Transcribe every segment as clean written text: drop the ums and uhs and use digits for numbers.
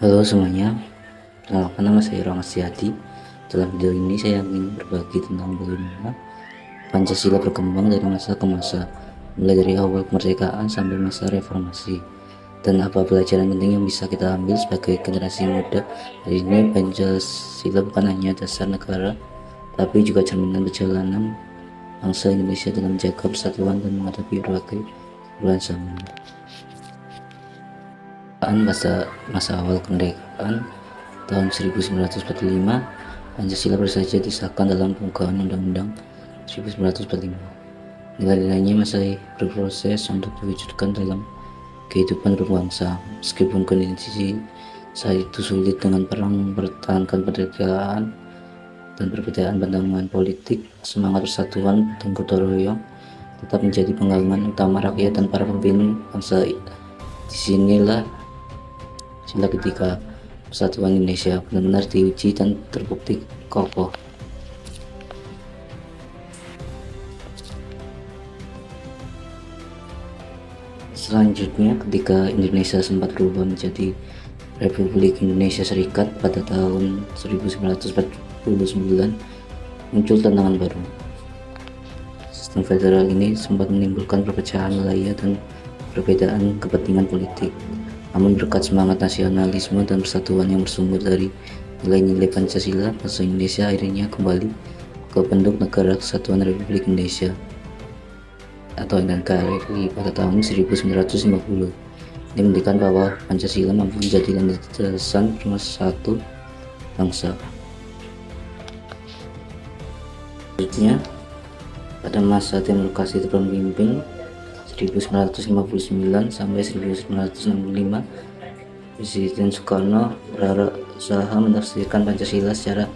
Halo semuanya, perkenalkan nama saya Rahmat Sihadi. Dalam video ini saya ingin berbagi tentang bagaimana Pancasila berkembang dari masa ke masa, mulai dari awal kemerdekaan sampai masa reformasi, dan apa pelajaran penting yang bisa kita ambil sebagai generasi muda. Hari ini Pancasila bukan hanya dasar negara, tapi juga cerminan perjalanan bangsa Indonesia dalam menjaga persatuan dan menghadapi berbagai perubahan zaman. Masa awal kemerdekaan tahun 1945, Pancasila baru saja disahkan dalam pembukaan Undang-Undang 1945. Nilai-nilainya masih berproses untuk diwujudkan dalam kehidupan berbangsa. Meskipun kondisi saat itu sulit dengan perang mempertahankan kemerdekaan dan perbedaan pandangan politik, semangat persatuan dan gotong royong tetap menjadi pegangan utama rakyat dan para pemimpin bangsa. Disinilah ketika persatuan Indonesia benar-benar diuji dan terbukti kokoh. Selanjutnya, ketika Indonesia sempat berubah menjadi Republik Indonesia Serikat pada tahun 1949, muncul tantangan baru. Sistem federal ini sempat menimbulkan perpecahan wilayah dan perbedaan kepentingan politik. Namun berkat semangat nasionalisme dan persatuan yang bersumber dari nilai-nilai Pancasila, bangsa Indonesia akhirnya kembali ke bentuk Negara Kesatuan Republik Indonesia atau NKRI pada tahun 1950. Ini menunjukkan bahwa Pancasila mampu menjadi landasan pemersatu bangsa. Selanjutnya, pada masa demokrasi terpimpin 1959 sampai 1965, Presiden Soekarno berusaha menafsirkan Pancasila secara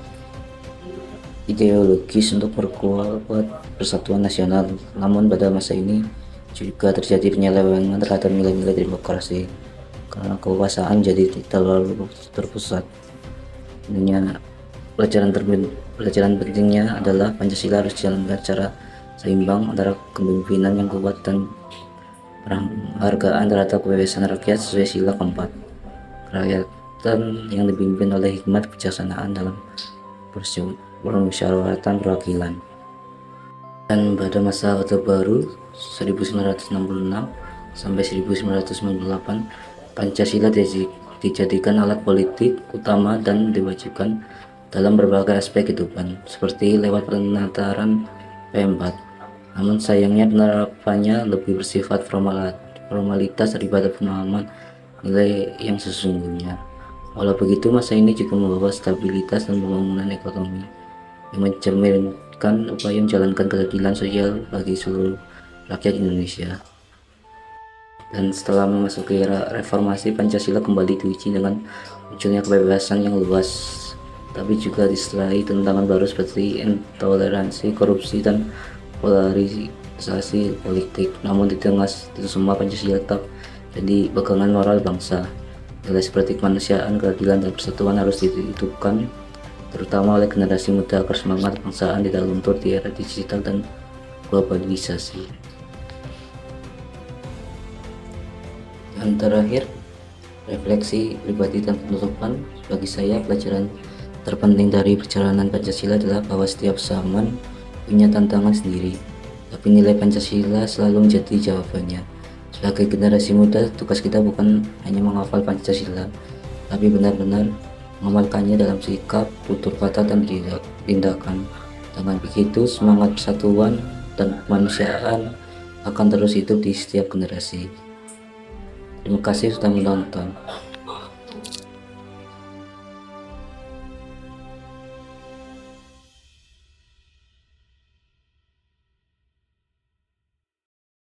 ideologis untuk memperkuat persatuan nasional. Namun pada masa ini juga terjadi penyelewengan terhadap nilai-nilai demokrasi karena kekuasaan jadi terlalu terpusat. Intinya, pelajaran pentingnya adalah Pancasila harus dijalankan secara seimbang antara kepemimpinan yang kuat dan penghargaan terhadap kebebasan rakyat sesuai sila keempat. Kerakyatan yang dipimpin oleh hikmat kebijaksanaan dalam permusyawaratan perwakilan. Dan pada masa Orde Baru 1966 sampai 1998, Pancasila dijadikan alat politik utama dan diwajibkan dalam berbagai aspek kehidupan, seperti lewat penataran P4. Namun sayangnya penerapannya lebih bersifat formalitas daripada pemahaman nilai yang sesungguhnya. Walau begitu, masa ini juga membawa stabilitas dan pembangunan ekonomi yang mencerminkan upaya menjalankan keadilan sosial bagi seluruh rakyat Indonesia. Dan setelah memasuki era reformasi, Pancasila kembali diuji dengan munculnya kebebasan yang luas, tapi juga disertai tantangan baru seperti intoleransi, korupsi, dan polarisasi politik. Namun di tengah itu semua, Pancasila tetap jadi pegangan moral bangsa. Nilai seperti kemanusiaan, keadilan, dan persatuan harus dihidupkan, terutama oleh generasi muda agar semangat kebangsaan tidak luntur di era digital dan globalisasi. Dan terakhir, refleksi pribadi dan penutupan. Bagi saya, pelajaran terpenting dari perjalanan Pancasila adalah bahwa setiap zaman punya tantangan sendiri, tapi nilai Pancasila selalu menjadi jawabannya. Sebagai generasi muda, tugas kita bukan hanya menghafal Pancasila, tapi benar-benar mengamalkannya dalam sikap, tutur kata, dan tindakan. Dengan begitu, semangat persatuan dan kemanusiaan akan terus hidup di setiap generasi. Terima kasih sudah menonton.